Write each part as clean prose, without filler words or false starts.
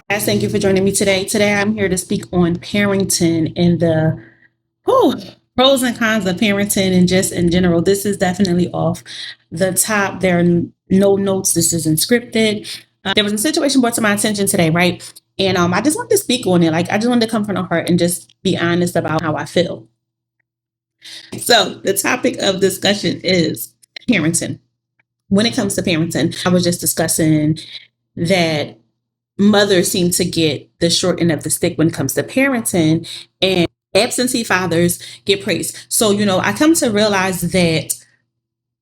Guys, thank you for joining me today. Today, I'm here to speak on parenting and the whew, pros and cons of parenting and just in general. This is definitely off the top. There are no notes. This isn't scripted. There was a situation brought to my attention today, right? And I just wanted to speak on it. Like, I just wanted to come from the heart and just be honest about how I feel. So, the topic of discussion is parenting. When it comes to parenting, I was just discussing that mothers seem to get the short end of the stick when it comes to parenting, and absentee fathers get praised. So, I come to realize that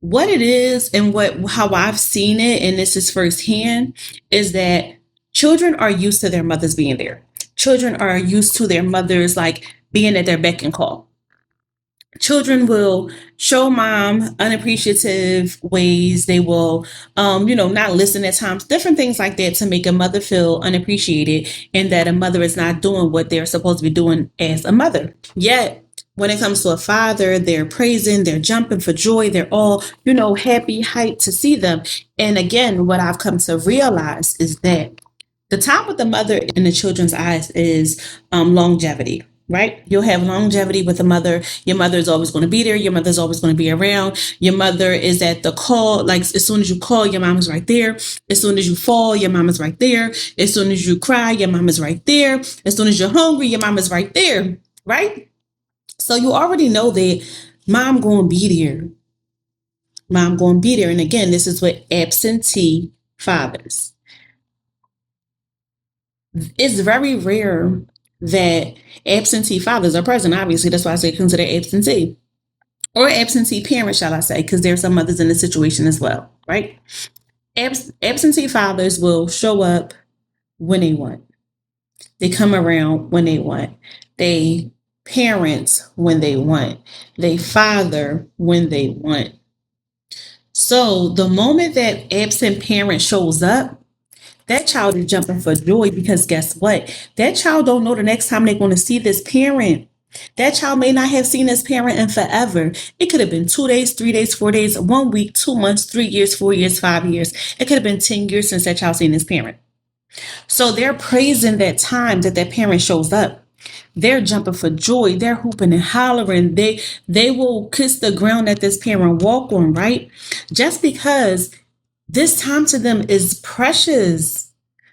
what it is and how I've seen it, and this is firsthand, is that children are used to their mothers being there. Children are used to their mothers like being at their beck and call. Children will show mom unappreciative ways. They will, not listen at times, different things like that to make a mother feel unappreciated and that a mother is not doing what they're supposed to be doing as a mother. Yet, when it comes to a father, they're praising, they're jumping for joy, they're all, happy, hyped to see them. And again, what I've come to realize is that the time with the mother in the children's eyes is longevity, right? You'll have longevity with a mother. Your mother is always going to be there. Your mother's always going to be around. Your mother is at the call. Like, as soon as you call, your mom is right there. As soon as you fall, your mom is right there. As soon as you cry, your mom is right there. As soon as you're hungry, your mom is right there, right? So you already know that mom going to be there. Mom going to be there. And again, this is what absentee fathers. It's very rare that absentee fathers are present. Obviously, that's why I say consider absentee or absentee parents, shall I say, because there are some mothers in the situation as well, right? Absentee fathers will show up when they want. They come around when they want. They parent when they want. They father when they want. So the moment that absent parent shows up, that child is jumping for joy because guess what? That child don't know the next time they're going to see this parent. That child may not have seen this parent in forever. It could have been 2 days, 3 days, 4 days, 1 week, 2 months, 3 years, 4 years, 5 years. It could have been 10 years since that child seen this parent. So they're praising that time that that parent shows up. They're jumping for joy. They're hooping and hollering. They will kiss the ground that this parent walk on, right? Just because this time to them is precious.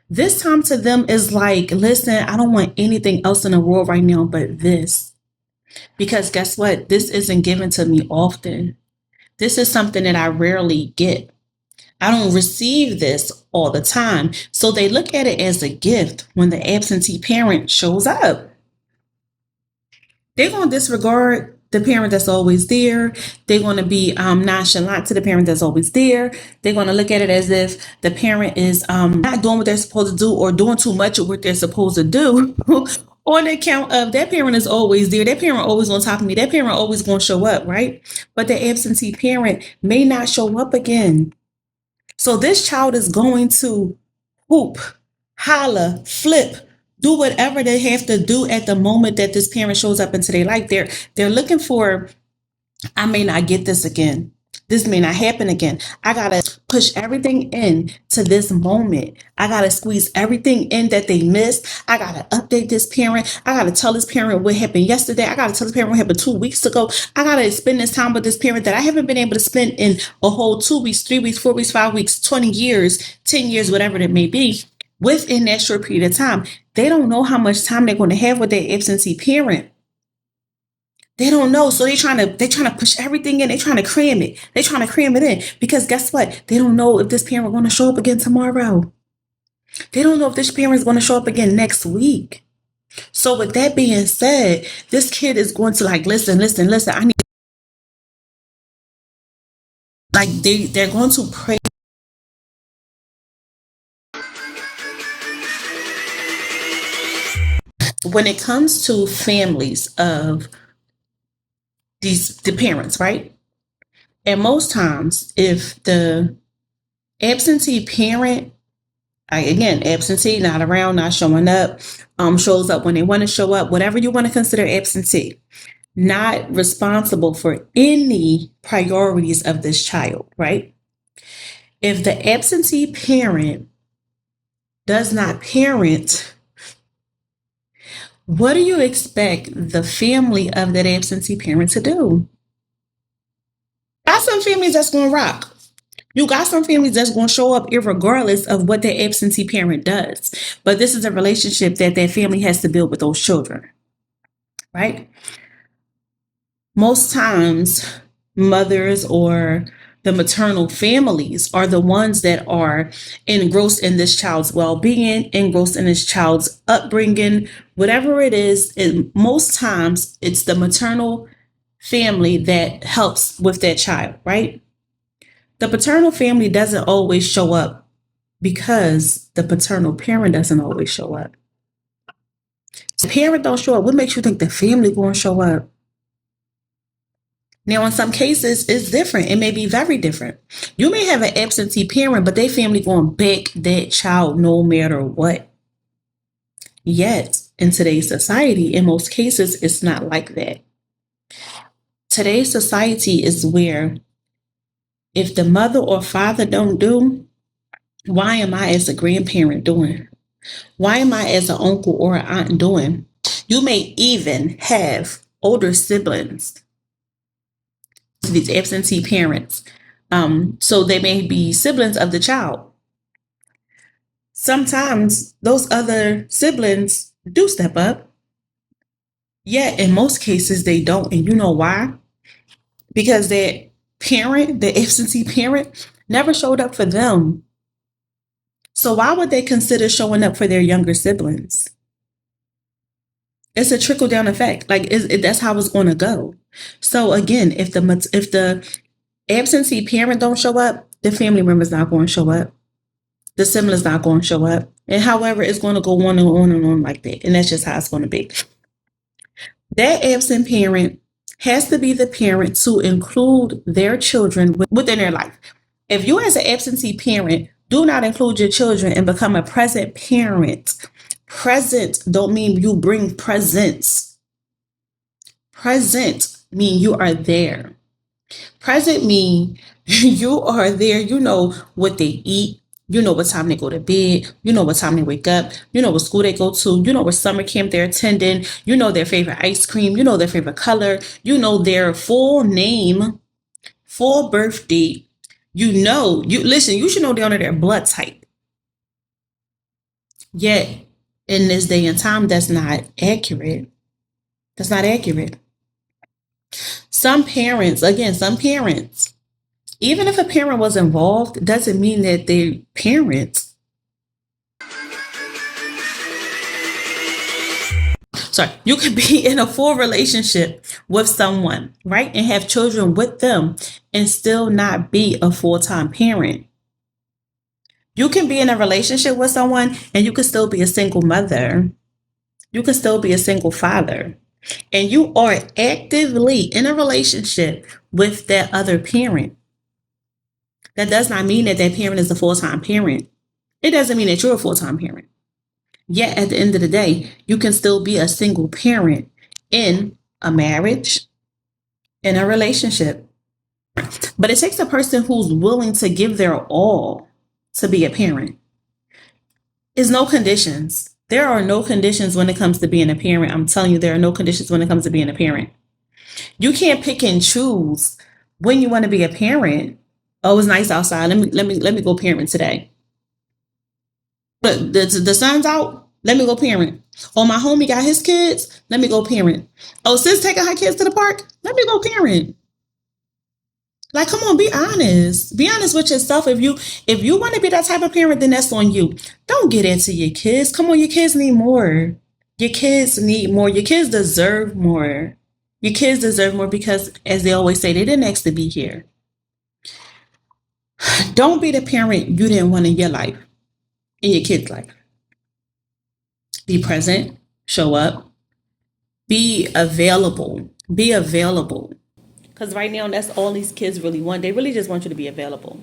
This time to them is like, listen, I don't want anything else in the world right now but this. Because guess what? This isn't given to me often. This is something that I rarely get. I don't receive this all the time. So they look at it as a gift when the absentee parent shows up. They're going to disregard the parent that's always there. They're going to be nonchalant to the parent that's always there. They're going to look at it as if the parent is not doing what they're supposed to do or doing too much of what they're supposed to do. On account of that parent is always there. That parent always on top of me. That parent always going to show up, right? But the absentee parent may not show up again. So this child is going to whoop, holla, flip, do whatever they have to do at the moment that this parent shows up into their life. They're looking for, I may not get this again. This may not happen again. I gotta push everything in to this moment. I gotta squeeze everything in that they missed. I gotta update this parent. I gotta tell this parent what happened yesterday. I gotta tell this parent what happened 2 weeks ago. I gotta spend this time with this parent that I haven't been able to spend in a whole 2 weeks, 3 weeks, 4 weeks, 5 weeks, 20 years, 10 years, whatever it may be. Within that short period of time, they don't know how much time they're going to have with their absentee parent. They don't know. So they're trying to push everything in. They're trying to cram it. They're trying to cram it in because guess what? They don't know if this parent is going to show up again tomorrow. They don't know if this parent is going to show up again next week. So with that being said, this kid is going to like, listen. I need, like they're going to pray. When it comes to families of the parents, right? And most times, if the absentee parent, again, absentee, not around, not showing up, shows up when they want to show up, whatever you want to consider absentee, not responsible for any priorities of this child, right? If the absentee parent does not parent, what do you expect the family of that absentee parent to do? Got some families that's gonna rock. You got some families that's gonna show up irregardless of what their absentee parent does. But this is a relationship that that family has to build with those children, right? Most times, mothers or the maternal families are the ones that are engrossed in this child's well-being, engrossed in this child's upbringing, whatever it is. And most times, it's the maternal family that helps with that child, right? The paternal family doesn't always show up because the paternal parent doesn't always show up. The parent don't show up. What makes you think the family going to show up? Now, in some cases, it's different. It may be very different. You may have an absentee parent, but their family going to back that child no matter what. Yet, in today's society, in most cases, it's not like that. Today's society is where if the mother or father don't do, why am I as a grandparent doing? Why am I as an uncle or an aunt doing? You may even have older siblings, these absentee parents. So they may be siblings of the child. Sometimes those other siblings do step up, yet in most cases they don't. And you know why? Because that parent, the absentee parent, never showed up for them. So why would they consider showing up for their younger siblings? It's a trickle down effect. Like that's how it's going to go. So again, if the absentee parent don't show up, the family member's not going to show up. The sibling's not going to show up. And however, it's going to go on and on and on like that. And that's just how it's going to be. That absent parent has to be the parent to include their children within their life. If you as an absentee parent do not include your children and become a present parent, present don't mean you bring presents. Present mean you are there. Present mean you are there. You know what they eat. You know what time they go to bed. You know what time they wake up. You know what school they go to. You know what summer camp they're attending. You know their favorite ice cream. You know their favorite color. You know their full name, full birth date. You should know down to their blood type. Yet, in this day and time, that's not accurate. That's not accurate. Some parents, even if a parent was involved, doesn't mean that they're parents. Sorry, you could be in a full relationship with someone, right? And have children with them and still not be a full-time parent. You can be in a relationship with someone and you can still be a single mother. You can still be a single father. And you are actively in a relationship with that other parent. That does not mean that that parent is a full-time parent. It doesn't mean that you're a full-time parent. Yet at the end of the day, you can still be a single parent in a marriage, in a relationship. But it takes a person who's willing to give their all to be a parent. There's no conditions. There are no conditions when it comes to being a parent. I'm telling you, there are no conditions when it comes to being a parent. You can't pick and choose when you want to be a parent. Oh, it's nice outside. Let me go parent today. But the sun's out. Let me go parent. Oh, my homie got his kids. Let me go parent. Oh, sis taking her kids to the park. Let me go parent. Like, come on, be honest. Be honest with yourself. If you want to be that type of parent, then that's on you. Don't get into your kids. Come on, your kids need more. Your kids need more. Your kids deserve more. Your kids deserve more because, as they always say, they didn't ask to be here. Don't be the parent you didn't want in your life, in your kid's life. Be present, show up, be available. Be available. Because right now, that's all these kids really want. They really just want you to be available.